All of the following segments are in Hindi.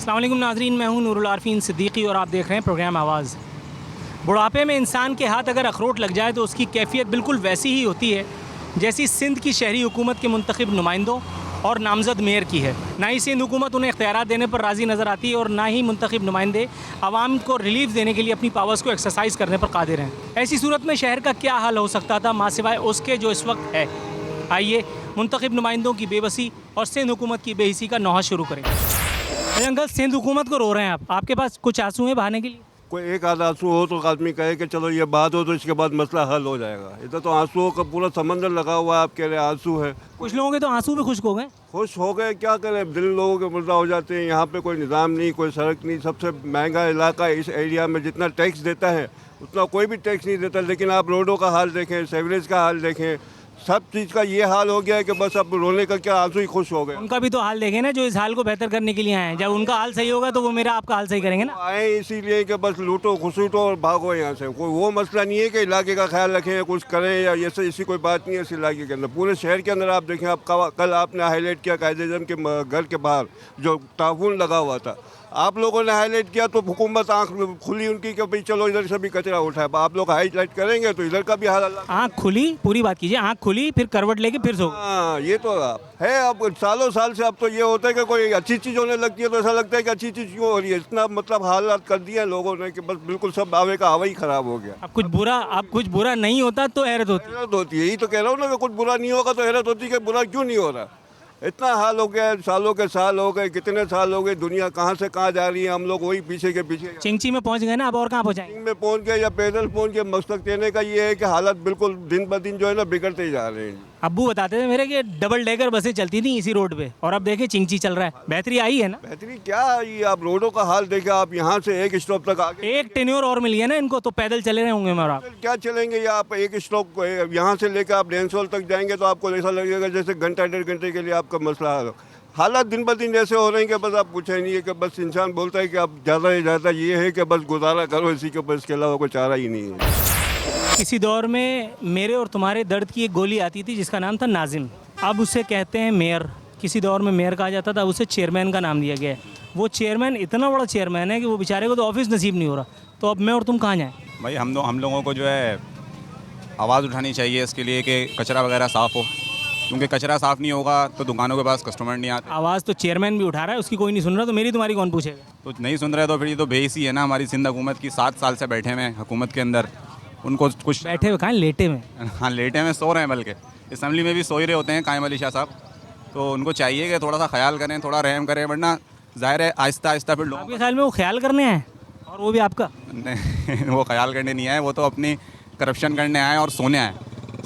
अस्सलाम वालेकुम नाज़रीन, मैं हूं नूरुल आरफीन सिद्दीकी और आप देख रहे हैं प्रोग्राम आवाज़। बुढ़ापे में इंसान के हाथ अगर अखरोट लग जाए तो उसकी कैफियत बिल्कुल वैसी ही होती है जैसी सिंध की शहरी हुकूमत के मुंतखब नुमाइंदों और नामज़द मेयर की है। ना ही सिंध हुकूमत उन्हें इख्तियारात देने पर राज़ी नज़र आती है और ना ही मुंतखब नुमाइंदे आवाम को रिलीफ देने के लिए अपनी पावर्स को एक्सरसाइज करने पर कादिर हैं। ऐसी सूरत में शहर का क्या हाल हो सकता था माँ सिवाय उसके जो इस वक्त है। आइए मुंतखब नुमाइंदों की बेबसी और सिंध हुकूमत की बेहिसी का नौहा शुरू करें। अंकल, सिंध हुकूमत को रो रहे हैं आपके पास कुछ आंसू हैं बहाने के लिए? कोई एक आध आंसू हो तो आदमी कहे कि चलो ये बात हो तो इसके बाद मसला हल हो जाएगा। इधर तो आंसुओं का पूरा समंदर लगा हुआ है, आप कह रहे हैं आंसू है। कुछ लोगों के तो आंसू भी खुश्क हो गए। खुश हो गए क्या करें, दिल लोगों के मुर्दा हो जाते हैं। यहाँ पे कोई निज़ाम नहीं, कोई सड़क नहीं। सबसे महंगा इलाका इस एरिया में, जितना टैक्स देता है उतना कोई भी टैक्स नहीं देता। लेकिन आप रोडों का हाल देखें, सेवरेज का हाल देखें, सब चीज़ का ये हाल हो गया है कि बस अब रोने का क्या, आंसू ही खुश हो गए। उनका भी तो हाल देखें ना, जो इस हाल को बेहतर करने के लिए आए हैं। जब उनका हाल सही होगा तो वो मेरा आपका हाल सही करेंगे ना। आए इसीलिए कि बस लूटो खुसूटो और भागो यहाँ से। कोई वो मसला नहीं है कि इलाके का ख्याल रखें या कुछ करें या ये से ऐसी कोई बात नहीं है इस इलाके के अंदर। पूरे शहर के अंदर आप देखें, आप कल आपने हाईलाइट किया कायदे-ए-आज़म के घर के बाहर जो ताफून लगा हुआ था, आप लोगों ने हाईलाइट किया तो हुकूमत आंख खुली उनकी कि भाई चलो इधर से भी कचरा उठाए। आप लोग हाईलाइट करेंगे तो इधर का भी हाल अल्लाह। आँख खुली, पूरी बात कीजिए। आँख खुली फिर करवट लेके फिर सो। हाँ, ये तो है। अब सालों साल से अब तो ये होता है कि कोई अच्छी चीज़ होने लगती है तो ऐसा लगता है कि अच्छी चीज़ क्यों हो रही है। इतना मतलब हालात कर दिया लोगों ने कि बस बिल्कुल सब आवे का हवा ही ख़राब हो गया। अब कुछ बुरा नहीं होता तो हैरत होती। हैरत होती है, यही तो कह रहा हूँ ना कि कुछ बुरा नहीं होगा तो हैरत होती है कि बुरा क्यों नहीं हो रहा। इतना हाल हो गया, सालों के साल हो गए, कितने साल हो गए, दुनिया कहाँ से कहाँ जा रही है, हम लोग वही पीछे के पीछे। चिंची में पहुंच गए ना, अब और कहाँ पहुंचाएंगे? में पहुंच गए या पैदल पहुंच गए। मकसद कहने का ये है कि हालत बिल्कुल दिन ब दिन जो है ना बिगड़ते ही जा रहे हैं। अब्बू बताते थे मेरे कि डबल डेकर बसें चलती थी इसी रोड पे और अब देखें चिंची चल रहा है। बेहतरी आई है ना? बेहतरी क्या आई, आप रोडों का हाल देखें। आप यहाँ से एक स्टॉप तक आगे, एक टेन्योर और मिल गया ना इनको, तो पैदल चले रहे होंगे। मैं और आप क्या चलेंगे? या आप एक स्टॉप यहाँ से लेकर आप डेंसोल तक जाएंगे तो आपको ऐसा लगेगा जैसे घंटा डेढ़ घंटे के लिए आपका मसला हल हो। हालात दिन ब दिन ऐसे हो रहे हैं कि बस आप पूछे नहीं है कि बस इंसान बोलता है कि अब ज़्यादा से ज़्यादा ये है कि बस गुजारा करो इसी के ऊपर, इसके अलावा कोई चारा ही नहीं है। किसी दौर में मेरे और तुम्हारे दर्द की एक गोली आती थी जिसका नाम था नाजिम। अब उसे कहते हैं मेयर। किसी दौर में मेयर कहा जाता था, उसे चेयरमैन का नाम दिया गया है। वो चेयरमैन इतना बड़ा चेयरमैन है कि वो बेचारे को तो ऑफिस नसीब नहीं हो रहा। तो अब मैं और तुम कहाँ जाएँ? भाई हम लोगों को जो है आवाज़ उठानी चाहिए इसके लिए कि कचरा वगैरह साफ़ हो, क्योंकि कचरा साफ़ नहीं होगा तो दुकानों के पास कस्टमर नहीं आते। आवाज़ तो चेयरमैन भी उठा रहा है, उसकी कोई नहीं सुन रहा, तो मेरी तुम्हारी कौन पूछेगा? तो नहीं सुन रहे तो फिर ये तो बेहिसी है ना हमारी सिंध हुकूमत की। 7 साल से बैठे हुए हैं हुकूमत के अंदर, उनको कुछ बैठे हुए कहाँ, लेटे हुए। हाँ, लेटे हुए सो रहे हैं, बल्कि असम्बली में भी सो ही रहे होते हैं कायम अली शाह साहब। तो उनको चाहिए कि थोड़ा सा ख्याल करें, थोड़ा रहम करें, वरना ज़ाहिर है आहिस्ता आहिस्ता फिर लोग। आपके ख्याल में वो ख्याल करने आए और वो भी आपका? नहीं, वो ख्याल करने नहीं आए, वो तो अपनी करप्शन करने आए और सोने आए।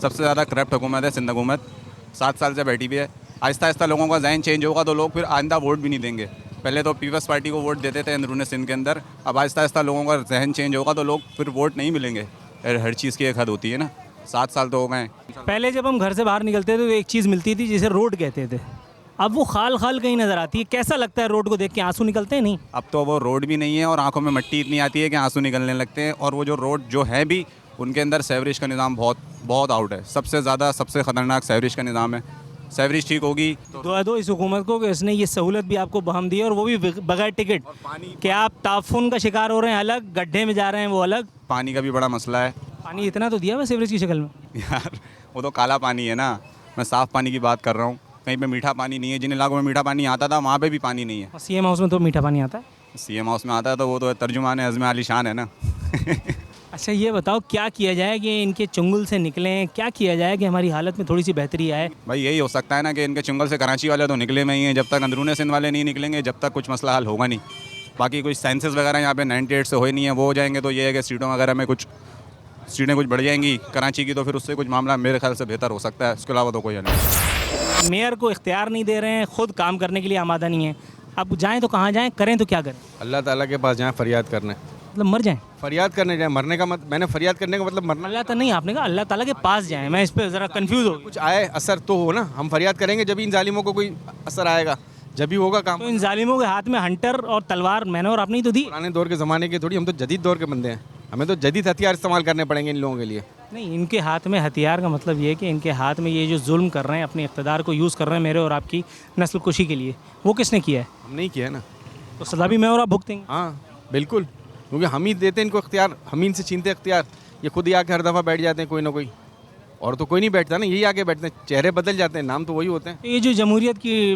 सबसे ज़्यादा करप्ट हुकूमत है सिंध हुकूमत, 7 साल से बैठी हुई है। आहिस्ता आहिस्ता लोगों का जहन चेंज होगा तो लोग फिर आइंदा वोट भी नहीं देंगे। पहले तो पीपल्स पार्टी को वोट देते थे अंदरूनी सिंध के अंदर, अब आहिस्ता आहिस्ता लोगों का जहन चेंज होगा तो लोग फिर वोट नहीं मिलेंगे। हर चीज़ की एक हद होती है ना। 7 साल तो हो गए। पहले जब हम घर से बाहर निकलते थे तो एक चीज़ मिलती थी जिसे रोड कहते थे। अब वो खाल खाल कहीं नज़र आती है। कैसा लगता है रोड को देख के? आंसू निकलते हैं? नहीं, अब तो वो रोड भी नहीं है और आंखों में मिट्टी इतनी आती है कि आंसू निकलने लगते हैं। और वो जो रोड जो है भी, उनके अंदर सेवरेज का निज़ाम बहुत आउट है। सबसे ज़्यादा सबसे ख़तरनाक सेवरेज का निज़ाम है। सेवरेज ठीक होगी तो दुआ दो इस हुकूमत को कि इसने ये सहूलत भी आपको बहम दी है, और वो भी बगैर टिकट। कि आप ताफून का शिकार हो रहे हैं अलग, गड्ढे में जा रहे हैं वो अलग। पानी का भी बड़ा मसला है। पानी इतना तो दिया हुआ सेवरेज की शक्ल में। यार वो तो काला पानी है ना, मैं साफ़ पानी की बात कर रहा हूँ। कहीं पे मीठा पानी नहीं है। जिन इलाकों में मीठा पानी आता था वहाँ पे भी पानी नहीं है। CM हाउस में तो मीठा पानी आता है। CM हाउस में आता है तो वो तो तर्जुमान अज़्म अली शान है ना। अच्छा, ये बताओ क्या किया जाए कि इनके चुंगल से निकलें? क्या किया जाए कि हमारी हालत में थोड़ी सी बेहतरी आए? भाई यही हो सकता है ना कि इनके चुंगल से कराची वाले तो निकले में ही हैं। जब तक अंदरूनी सिंध वाले नहीं निकलेंगे जब तक कुछ मसला हल होगा नहीं। बाकी कुछ साइंसेस वगैरह यहाँ पे 98 से हो ही नहीं है। वो हो जाएंगे तो ये है कि सीटों वगैरह में कुछ सीटें कुछ बढ़ जाएंगी कराची की, तो फिर उससे कुछ मामला मेरे ख्याल से बेहतर हो सकता है। उसके अलावा तो कोई नहीं। मेयर को इख्तियार नहीं दे रहे हैं, खुद काम करने के लिए आमादा नहीं है। अब जाएँ तो कहाँ जाएँ, करें तो क्या करें? अल्लाह ताला के पास जाएँ फरियाद करने। मतलब मर जाएँ? फरियाद करने जाएँ, मरने का मैंने फरियाद करने का मतलब मरना। अल्लाह ताला नहीं, आपने कहा अल्लाह ताला के पास जाएँ। मैं इस पर ज़रा कंफ्यूज हो गई। कुछ आए असर तो हो ना, हम फरियाद करेंगे जब इन जालिमों को कोई असर आएगा, जब भी होगा काम। तो इन जालिमों के हाथ में हंटर और तलवार मैंने और आपने ही तो दी। पुराने दौर के ज़माने के थोड़ी, हम तो जदीद दौर के बंदे हैं। हमें तो जदीद हथियार इस्तेमाल करने पड़ेंगे इन लोगों के लिए। नहीं, इनके हाथ में हथियार का मतलब ये है कि इनके हाथ में ये जो जुल्म कर रहे हैं, अपने इक़्तिदार को यूज़ कर रहे हैं मेरे और आपकी नस्ल कुशी के लिए, वो किसने किया है? हम नहीं किया है ना। तो सजा भी मैं और आप भुगतेंगे। हाँ बिल्कुल, क्योंकि हम ही देते हैं इनको इख्तियार, हम ही इनसे छीनते हैं इख्तियार। ये खुद ही आके हर दफ़ा बैठ जाते हैं कोई ना कोई, और तो कोई नहीं बैठता ना, यही आके बैठते हैं। चेहरे बदल जाते हैं, नाम तो वही होते हैं। ये जो जमहूरियत की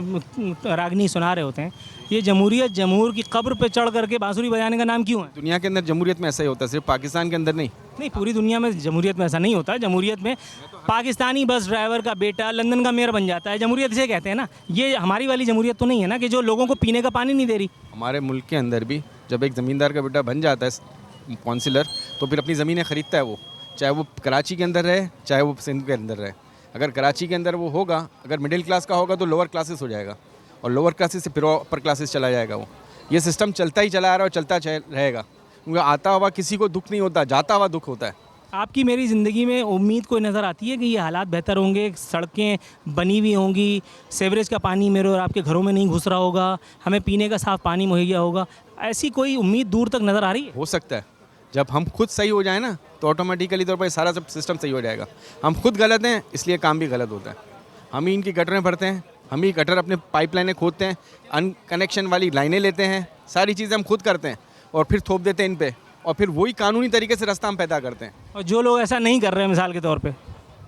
रागनी सुना रहे होते हैं, ये जमहूरियत जमहूर की कब्र पे चढ़ करके बांसुरी बजाने का नाम क्यों है? दुनिया के अंदर जमहूरियत में ऐसा ही होता है, सिर्फ पाकिस्तान के अंदर नहीं। नहीं, पूरी दुनिया में जमहूरियत में ऐसा नहीं होता। जमहूरियत में पाकिस्तानी बस ड्राइवर का बेटा लंदन का मेयर बन जाता है, जमहूरियत इसे कहते हैं ना। ये हमारी वाली जमहूरियत तो नहीं है ना, कि जो लोगों को पीने का पानी नहीं दे रही। हमारे मुल्क के अंदर भी जब एक ज़मींदार का बेटा बन जाता है काउंसिलर, तो फिर अपनी ज़मीनें ख़रीदता है वो, चाहे वो कराची के अंदर रहे, चाहे वो सिंध के अंदर रहे। अगर कराची के अंदर वो होगा, अगर मिडिल क्लास का होगा तो लोअर क्लासेस हो जाएगा, और लोअर क्लासेस से फिर अपर क्लासेस चला जाएगा वो। ये सिस्टम चलता ही चला आ रहा है और चलता रहेगा, क्योंकि आता हुआ किसी को दुख नहीं होता, जाता हुआ दुख होता है। आपकी मेरी ज़िंदगी में उम्मीद कोई नज़र आती है कि ये हालात बेहतर होंगे, सड़कें बनी हुई होंगी, सीवरेज का पानी मेरे और आपके घरों में नहीं घुस रहा होगा, हमें पीने का साफ़ पानी मुहैया होगा, ऐसी कोई उम्मीद दूर तक नज़र आ रही है? हो सकता है, जब हम खुद सही हो जाए ना, तो ऑटोमेटिकली तौर पर सारा सब सिस्टम सही हो जाएगा। हम खुद गलत हैं, इसलिए काम भी गलत होता है। हम ही इनकी गटरें भरते हैं, हम ही गटर अपने पाइपलाइनें खोदते हैं, अनकनेक्शन वाली लाइनें लेते हैं, सारी चीज़ें हम खुद करते हैं और फिर थोप देते हैं इन पे, और फिर वही कानूनी तरीके से रास्ता हम पैदा करते हैं। और जो लोग ऐसा नहीं कर रहे हैं, मिसाल के तौर पे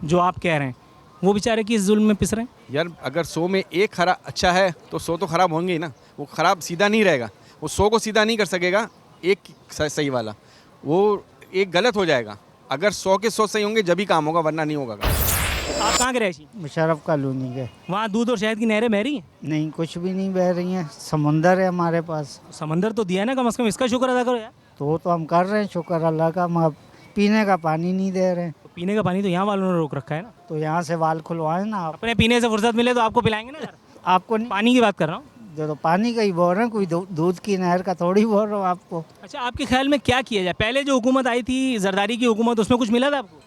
जो आप कह रहे हैं, वो बेचारे किस जुल्म में पिस रहे हैं? यार अगर 100 में एक अच्छा है तो 100 तो ख़राब होंगे ही ना। वो ख़राब सीधा नहीं रहेगा, वो 100 को सीधा नहीं कर सकेगा एक सही वाला, वो एक गलत हो जाएगा। अगर 100 के 100 सही होंगे जब ही काम होगा, वरना नहीं होगा काम। आप कहाँ के रहे? मुशर्रफ कॉलोनी के। वहाँ दूध और शहद की नहरें बह रही हैं? नहीं, कुछ भी नहीं बह रही हैं, समंदर है हमारे पास। समंदर तो दिया है ना, कम से कम इसका शुक्र अदा करो यार। तो हम कर रहे हैं शुक्र अल्लाह का, हम अब पीने का पानी नहीं दे रहे हैं। तो पीने का पानी तो यहाँ वालों ने रोक रखा है ना। तो यहाँ से वाल खुलवाएं ना आप। अपने पीने से फुर्सत मिले तो आपको पिलाएंगे ना यार। आपको नहीं, पानी की बात कर रहा हूँ। जो तो पानी का ही बोल रहे हैं, कोई दूध की नहर का थोड़ी बोल रहा हूँ आपको। अच्छा, आपके ख्याल में क्या किया जाए? पहले जो हुकूमत आई थी, जरदारी की हुकूमत, उसमें कुछ मिला था आपको?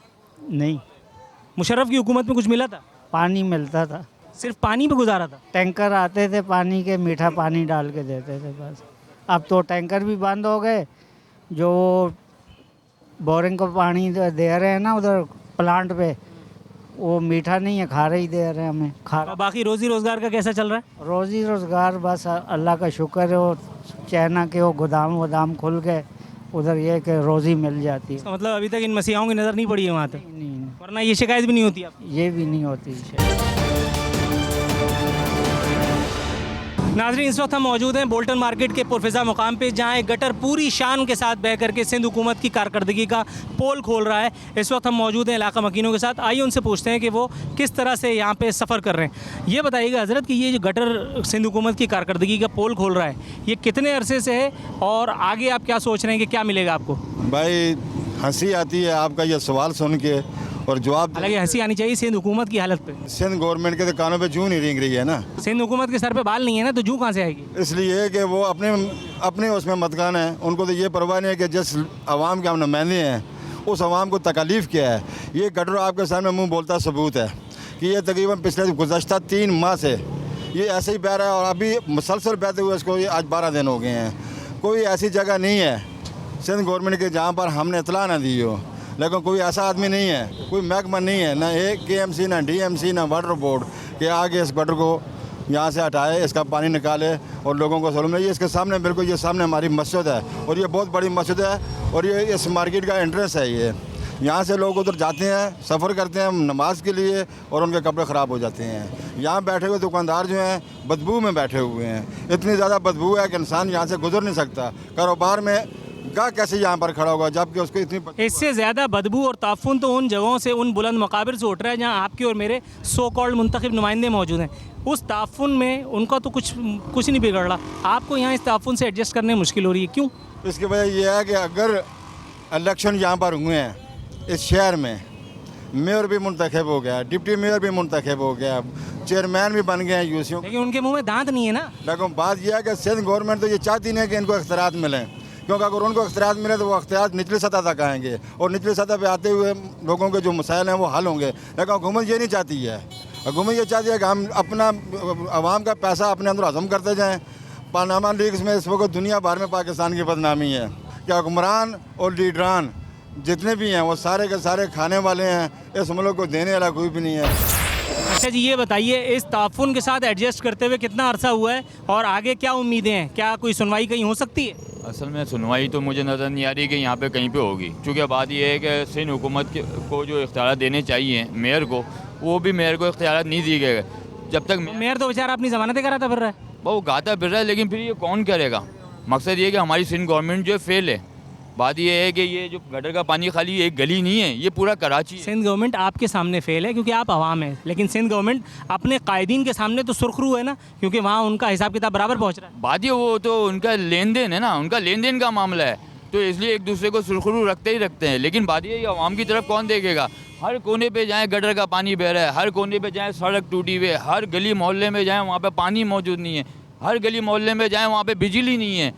नहीं, मुशर्रफ की हुकूमत में कुछ मिला था? पानी मिलता था, सिर्फ पानी पे गुजारा था। टैंकर आते थे पानी के, मीठा पानी डाल के देते थे बस। अब तो टैंकर भी बंद हो गए, जो बोरिंग को पानी दे रहे हैं ना उधर प्लांट पे, वो मीठा नहीं है, खारा ही दे रहे हैं हमें, खारा। बाकी रोजी रोजगार का कैसा चल रहा है? रोजी रोज़गार बस अल्लाह का शुक्र है, वो चाइना के वो गोदाम वदाम खुल गए, उधर ये कि रोज़ी मिल जाती है। इसका मतलब अभी तक इन मसीहाओं की नज़र नहीं पड़ी है वहाँ तक, नहीं, वरना ये शिकायत भी नहीं होती आप। ये भी नहीं होती शायद। नाज़रीन, इस वक्त हम मौजूद हैं बोल्टन मार्केट के पुरफिज़ा मुकाम पे, जहाँ एक गटर पूरी शान के साथ बह करके सिंध हुकूमत की कारकर्दगी का पोल खोल रहा है। इस वक्त हम मौजूद हैं इलाका मकीनों के साथ। आइए उनसे पूछते हैं कि वो किस तरह से यहाँ पे सफ़र कर रहे हैं। ये बताइएगा हज़रत कि ये जो गटर सिंध हुकूमत की कारकर्दगी का पोल खोल रहा है, ये कितने अरसे से है और आगे आप क्या सोच रहे हैं कि क्या मिलेगा आपको? भाई हंसी आती है आपका ये सवाल सुन के, और जवाब हालांकि हंसी आनी चाहिए सिंध हुकूमत की हालत पे। सिंध गवर्नमेंट के तो कानों पे जूं नहीं रेंग रही है ना, सिंध हुकूमत के सर पे बाल नहीं है ना, तो जू कहाँ से आएगी? इसलिए कि वो अपने उसमें मतकान है। उनको तो ये परवाह नहीं है कि जिस आवाम के हम नुमाइंदे हैं, उस आवाम को तकलीफ़ क्या है। ये गटर आपके सामने मुँह बोलता सबूत है कि ये तकरीबन पिछले गुज़श्ता 3 माह से ये ऐसे ही बह रहा है, और अभी मुसलसल बहते हुए इसको ये आज 12 दिन हो गए हैं। कोई ऐसी जगह नहीं है सिंध गवर्नमेंट के जहाँ पर हमने इतला ना दी हो, लेकिन कोई ऐसा आदमी नहीं है, कोई महकमा नहीं है, ना एक KMC, ना DMC, ना वाटर बोर्ड के आगे इस गटर को यहाँ से हटाए, इसका पानी निकाले और लोगों को सहूलत मिले। इसके सामने बिल्कुल ये सामने हमारी मस्जिद है, और ये बहुत बड़ी मस्जिद है, और ये इस मार्केट का एंट्रेंस है। ये यहाँ से लोग उधर जाते हैं, सफ़र करते हैं नमाज के लिए, और उनके कपड़े ख़राब हो जाते हैं। यहाँ बैठे हुए दुकानदार जो हैं बदबू में बैठे हुए हैं, इतनी ज़्यादा बदबू है कि इंसान यहाँ से गुजर नहीं सकता। कारोबार में गा कैसे यहाँ पर खड़ा होगा जबकि उसको इतनी। इससे ज़्यादा बदबू और ताफुन तो उन जगहों से, उन बुलंद मकाबिर से उठ रहा है जहाँ आपके और मेरे सो कॉल्ड मुंतखब नुमाइंदे मौजूद हैं। उस ताफुन में उनका तो कुछ नहीं बिगड़ रहा, आपको यहाँ इस ताफुन से एडजस्ट करने में मुश्किल हो रही है, क्यों? इसकी वजह यह है कि अगर इलेक्शन यहाँ पर हुए हैं इस शहर में, मेयर भी मुंतखब हो गया, डिप्टी मेयर भी मुंतखब हो गया, चेयरमैन भी बन गए हैं यूसियों, लेकिन उनके मुँह में दांत नहीं है ना। लेकिन बात यह है कि सिंध गवर्नमेंट तो ये चाहती नहीं है कि इनको इख्तियारात मिलें, क्योंकि अगर उनको इख्तियारात मिले तो वो इख्तियारात निचली सतह तक आएंगे, और निचली सतह पे आते हुए लोगों के जो मसाइल हैं वो हल होंगे। लेकिन हुकूमत ये नहीं चाहती है। हुकूमत ये चाहती है कि हम अपना आवाम का पैसा अपने अंदर हज़म करते जाएँ। पानामा लीक्स में इस वक्त दुनिया भर में पाकिस्तान की बदनामी है कि हुक्मरान और लीडरान जितने भी हैं वो सारे के सारे खाने वाले हैं, इस मुल्क को देने वाला कोई भी नहीं है। अच्छा जी, ये बताइए इस ताफुन के साथ एडजस्ट करते हुए कितना अरसा हुआ है और आगे क्या उम्मीदें हैं? क्या कोई सुनवाई कहीं हो सकती है? असल में सुनवाई तो मुझे नज़र नहीं आ रही कि यहाँ पे कहीं पे होगी, क्योंकि बात ये है कि सिंध हुकूमत को जो इख्तियार देने चाहिए मेयर को, वो भी मेयर को इख्तियार नहीं दिए गए। जब तक मेयर तो बेचारा अपनी जमानतें कराता फिर रहा है। वो गाता फिर रहा है, लेकिन फिर ये कौन करेगा? मकसद ये है कि हमारी सिंध गवर्नमेंट जो है फेल है। बात ये है कि ये जो गटर का पानी खाली एक गली नहीं है, ये पूरा कराची है। सिंध गवर्नमेंट आपके सामने फेल है क्योंकि आप आवाम हैं, लेकिन सिंध गवर्नमेंट अपने कायदीन के सामने तो सुरखरू है ना, क्योंकि वहाँ उनका हिसाब किताब बराबर पहुँच रहा है। बात ये वो तो उनका लेन देन है ना, उनका लेन देन का मामला है, तो इसलिए एक दूसरे को सुरखरू रखते ही रखते हैं। लेकिन बात ये आवाम की तरफ कौन देखेगा? हर कोने पे जाएं गटर का पानी बह रहा है, हर कोने पे जाएं सड़क टूटी हुई है, हर गली मोहल्ले में जाएं वहाँ पे पानी मौजूद नहीं है, हर गली मोहल्ले में जाएं वहाँ पे बिजली नहीं है,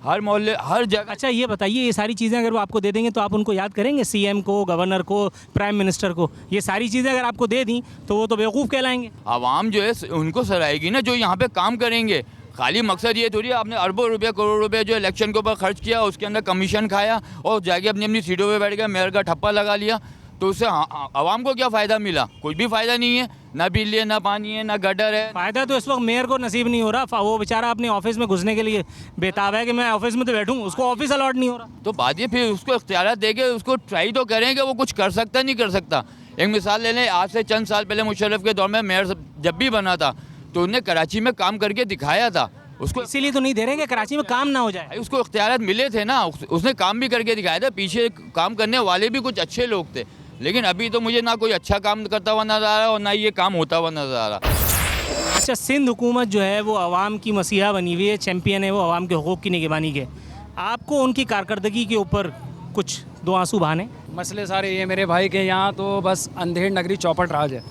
हर मोहल्ले हर जगह। अच्छा ये बताइए, ये सारी चीज़ें अगर वो आपको दे देंगे तो आप उनको याद करेंगे? सीएम को, गवर्नर को, प्राइम मिनिस्टर को, ये सारी चीज़ें अगर आपको दे दी तो वो तो बेवकूफ़ कहलाएंगे। आवाम जो है उनको सराहेगी ना, जो यहाँ पे काम करेंगे। खाली मकसद ये थोड़ी आपने अरबों रुपए करोड़ रुपए जो इलेक्शन के ऊपर खर्च किया, उसके अंदर कमीशन खाया और जाके अपनी अपनी सीटों पे बैठ गया, मेयर का ठप्पा लगा लिया, तो उससे आवाम को क्या फ़ायदा मिला? कोई भी फ़ायदा नहीं है, ना बिजली है, ना पानी है, ना गटर है। फ़ायदा तो इस वक्त मेयर को नसीब नहीं हो रहा। वो बेचारा अपने ऑफिस में घुसने के लिए बेताब है कि मैं ऑफिस में तो बैठूँ, उसको ऑफिस अलॉट नहीं हो रहा। तो बात ये फिर उसको इख्तियार दे के उसको ट्राई तो करें कि वो कुछ कर सकता नहीं कर सकता। एक मिसाल ले लें, आज से चंद साल पहले मुशर्रफ के दौर में मेयर जब भी बना था तो उन्हें कराची में काम करके दिखाया था। उसको इसीलिए तो नहीं दे रहे कि कराची में काम ना हो जाए। उसको इख्तियार मिले थे ना, उसने काम भी करके दिखाया था। पीछे काम करने वाले भी कुछ अच्छे लोग थे, लेकिन अभी तो मुझे ना कोई अच्छा काम करता हुआ नजर आ रहा और ना ये काम होता हुआ नजर आ रहा। अच्छा, सिंध हुकूमत जो है वो आवाम की मसीहा बनी हुई है, चैम्पियन है वो आवाम के हुकूक की निगरानी के। आपको उनकी कारकर्दगी के ऊपर कुछ दो आंसू बहाने? मसले सारे ये मेरे भाई के यहाँ तो बस अंधेड़ नगरी चौपट राज है,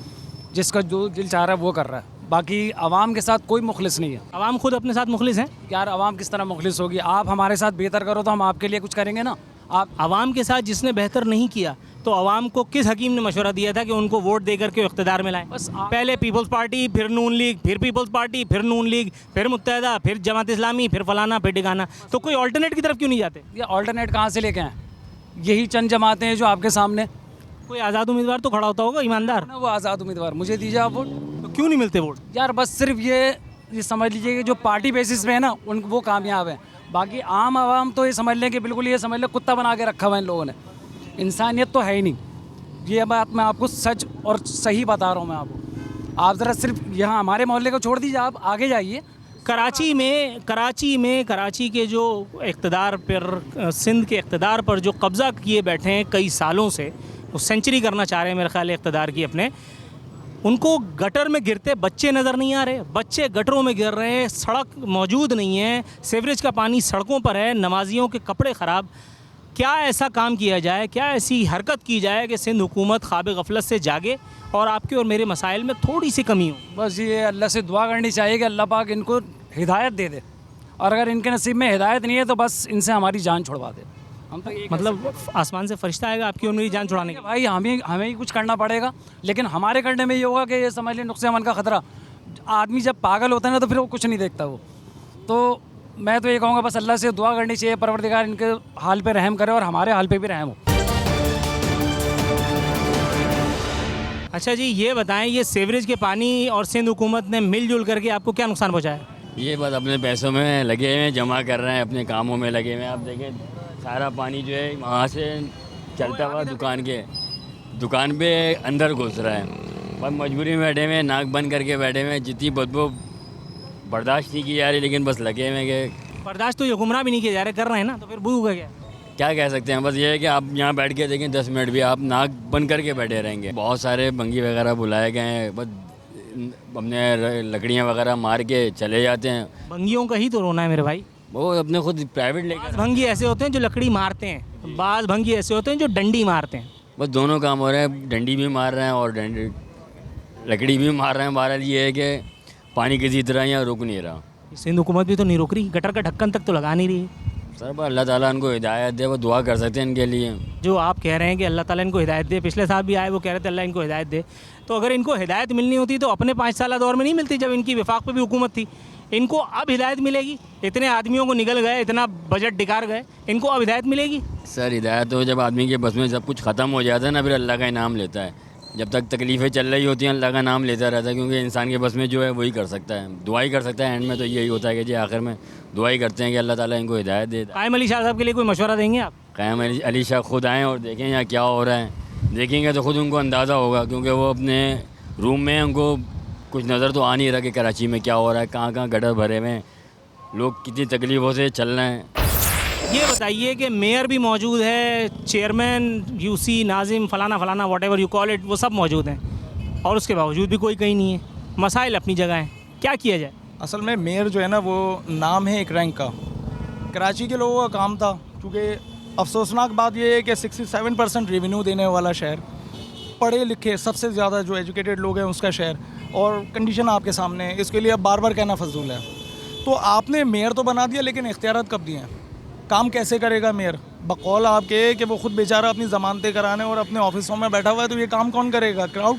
जिसका जो दिल चाह रहा है वो कर रहा है। बाकी आवाम के साथ कोई मुखलिस नहीं है। आवाम खुद अपने साथ मुखलिस हैं? यार आवाम किस तरह मुखलिस होगी? आप हमारे साथ बेहतर करो तो हम आपके लिए कुछ करेंगे ना। आप आवाम के साथ जिसने बेहतर नहीं किया तो आवाम को किस हकीम ने मशवरा दिया था कि उनको वोट देकर के इख्तिदार में लाएं? बस पहले पीपल्स पार्टी, फिर नून लीग, फिर पीपल्स पार्टी, फिर नून लीग, फिर मुत्तहिदा, फिर जमात इस्लामी, फिर फलाना, फिर डिगाना। तो कोई ऑल्टरनेट की तरफ क्यों नहीं जाते? ये ऑल्टरनेट कहाँ से लेके आए? यही चंद जमातें हैं जो आपके सामने। कोई आज़ाद उम्मीदवार तो खड़ा होता होगा, ईमानदार। ना वो आज़ाद उम्मीदवार, मुझे दीजिए आप वोट। तो क्यों नहीं मिलते वोट? यार बस सिर्फ ये समझ लीजिए कि जो पार्टी बेसिस पे है ना उन वो कामयाब हैं। बाकी आम आवाम तो ये समझ लें कि बिल्कुल ये समझ लें कुत्ता बना के रखा हुआ है इन लोगों ने। इंसानियत तो है ही नहीं। ये बात मैं आपको सच और सही बता रहा हूँ मैं आपको। आप ज़रा सिर्फ यहाँ हमारे मोहल्ले को छोड़ दीजिए, आप आगे जाइए। कराची के जो इक़्तिदार पर, सिंध के इक़्तिदार पर जो कब्ज़ा किए बैठे हैं कई सालों से, वो सेंचुरी करना चाह रहे हैं मेरे ख्याल है इक़्तिदार की अपने। उनको गटर में गिरते बच्चे नज़र नहीं आ रहे, बच्चे गटरों में गिर रहे हैं, सड़क मौजूद नहीं है, सीवरेज का पानी सड़कों पर है, नमाजियों के कपड़े ख़राब। क्या ऐसा काम किया जाए, क्या ऐसी हरकत की जाए कि सिंध हुकूमत ख्वाब गफलत से जागे और आपके और मेरे मसाइल में थोड़ी सी कमी हो? बस ये अल्लाह से दुआ करनी चाहिए कि अल्लाह पाक इनको हिदायत दे दे, और अगर इनके नसीब में हिदायत नहीं है तो बस इनसे हमारी जान छुड़वा दे। हम तो मतलब आसमान से फरिश्ता आएगा आपकी और मेरी जान छुड़ाने के? भाई हमें ही कुछ करना पड़ेगा, लेकिन हमारे करने में ये होगा कि ये समझ लें नुक्से अमन का ख़तरा। आदमी जब पागल होता है ना तो फिर वो कुछ नहीं देखता वो। तो मैं तो ये कहूँगा बस अल्लाह से दुआ करनी चाहिए, परवरदिगार इनके हाल पे रहम करे और हमारे हाल पे भी रहम हो। अच्छा जी, ये बताएं, ये सीवरेज के पानी और सिंध हुकूमत ने मिलजुल करके आपको क्या नुकसान पहुँचाया? ये बस अपने पैसों में लगे हुए हैं, जमा कर रहे हैं, अपने कामों में लगे हुए हैं। आप देखें सारा पानी जो है वहाँ से चलता हुआ दुकान पे अंदर घुस रहा है। बस मजबूरी में बैठे हुए, नाक बंद करके बैठे हुए, जितनी बदबू बर्दाश्त नहीं की जा रही, लेकिन बस लगे हुए कि बर्दाश्त तो ये गुमराह भी नहीं किए जा रहे, कर रहे हैं ना, तो फिर बू का क्या कह सकते हैं। बस ये है कि आप यहाँ बैठ के देखें 10 मिनट भी आप नाक बंद करके बैठे रहेंगे। बहुत सारे भंगी वगैरह बुलाए गए हैं, बस अपने लकड़ियाँ वगैरह मार के चले जाते हैं। भंगियों का ही तो रोना है मेरे भाई। वो अपने खुद प्राइवेट लेकर। भंगी ऐसे होते हैं जो लकड़ी मारते हैं, बाज़ भंगी ऐसे होते हैं जो डंडी मारते हैं। बस दोनों काम हो रहे हैं, डंडी भी मार रहे हैं और लकड़ी भी मार रहे हैं। बहरहाल ये है कि पानी किसी तरह यहाँ रुक नहीं रहा। सिंध हुकूमत भी तो नहीं रुक रही, गटर का ढक्कन तक तो लगा नहीं रही। सर अल्लाह ताला इनको हिदायत दे, वो दुआ कर सकते हैं इनके लिए। जो आप कह रहे हैं कि अल्लाह ताला इनको हिदायत दे, पिछले साल भी आए वो कह रहे थे अल्लाह इनको हिदायत दे, तो अगर इनको हिदायत मिलनी होती तो अपने 5 साल दौर में नहीं मिलती जब इनकी विफाक पे भी हुकूमत थी। इनको अब हिदायत मिलेगी? इतने आदमियों को निगल गए, इतना बजट डिकार गए, इनको अब हिदायत मिलेगी? सर हिदायत तो जब आदमी के बस में सब कुछ ख़त्म हो जाता है ना, फिर अल्लाह का इनाम लेता है। जब तक तकलीफ़ें चल रही होती हैं अल्लाह का नाम लेता रहता है, क्योंकि इंसान के बस में जो है वही कर सकता है, दुआ ही कर सकता है। एंड में तो यही होता है कि जी आखिर में दुआ ही करते हैं कि अल्लाह ताला इनको हिदायत दे। कायम अली शाह साहब के लिए कोई मशवरा देंगे आप? क़याम अली शाह खुद आएँ और देखें यहाँ क्या हो रहा है, देखेंगे तो खुद उनको अंदाज़ा होगा, क्योंकि वो अपने रूम में उनको कुछ नज़र तो आ नहीं रहा कि कराची में क्या हो रहा है, कहाँ कहाँ गटर भरे हुए हैं, लोग कितनी तकलीफ़ों से चल रहे हैं। ये बताइए कि मेयर भी मौजूद है, चेयरमैन, यूसी, नाजिम, फलाना फलाना व्हाटएवर यू कॉल इट, वो सब मौजूद हैं और उसके बावजूद भी कोई कहीं नहीं है। मसाइल अपनी जगह हैं, क्या किया जाए? असल में मेयर जो है ना वो नाम है एक रैंक का। कराची के लोगों का काम था, क्योंकि अफसोसनाक बात यह है कि 67% रेवेन्यू देने वाला शहर, पढ़े लिखे सबसे ज़्यादा जो एजुकेटेड लोग हैं उसका शहर, और कंडीशन आपके सामने है, इसके लिए अब बार बार कहना फजूल है। तो आपने मेयर तो बना दिया, लेकिन इख्तियारात कब दिए हैं? काम कैसे करेगा मेयर? बकौल आपके कि वो खुद बेचारा अपनी ज़मानतें कराने और अपने ऑफिसों में बैठा हुआ है, तो ये काम कौन करेगा? क्राउड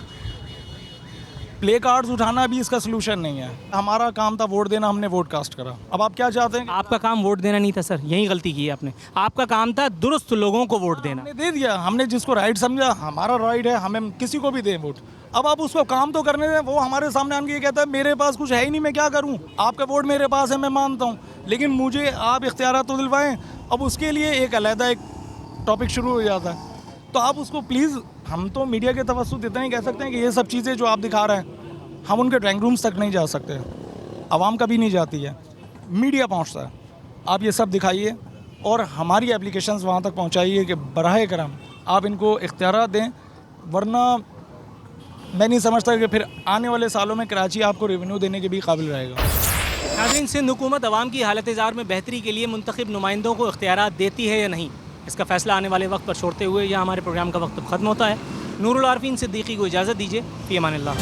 प्ले कार्ड्स उठाना भी इसका सलूशन नहीं है। हमारा काम था वोट देना, हमने वोट कास्ट करा। अब आप क्या चाहते हैं? आपका काम वोट देना नहीं था सर, यही गलती की है आपने। आपका काम था दुरुस्त लोगों को वोट देना। हमने दे दिया, हमने जिसको राइट समझा, हमारा राइट है, हमें किसी को भी दें वोट। अब आप उसको काम तो करने दें। वो हमारे सामने आने के कहता है मेरे पास कुछ है ही नहीं, मैं क्या करूं? आपका वोट मेरे पास है, मैं मानता हूं, लेकिन मुझे आप इख्तियारात तो दिलवाएं। अब उसके लिए एक अलहदा एक टॉपिक शुरू हो जाता है। तो आप उसको प्लीज़, हम तो मीडिया के तवज्जुह इतना ही कह सकते हैं कि ये सब चीज़ें जो आप दिखा रहे हैं, हम उनके ड्राइंग रूम्स तक नहीं जा सकते, आवाम कभी नहीं जाती है, मीडिया पहुंचता है। आप ये सब दिखाइए और हमारी एप्लीकेशंस वहाँ तक पहुँचाइए कि बराह करम आप इनको इख्तियारात दें, वरना मैं नहीं समझता कि फिर आने वाले सालों में कराची आपको रेवेन्यू देने के भी काबिल रहेगा। नाज़रीन, सिंध हुकूमत अवाम की हालत ज़ार में बेहतरी के लिए मुंतखब नुमाइंदों को इख्तियारात देती है या नहीं, इसका फ़ैसला आने वाले वक्त पर छोड़ते हुए यहाँ हमारे प्रोग्राम का वक्त ख़त्म होता है। नूरुल आरफीन सिद्दीकी को इजाज़त दीजिए। फ़ी अमानिल्लाह।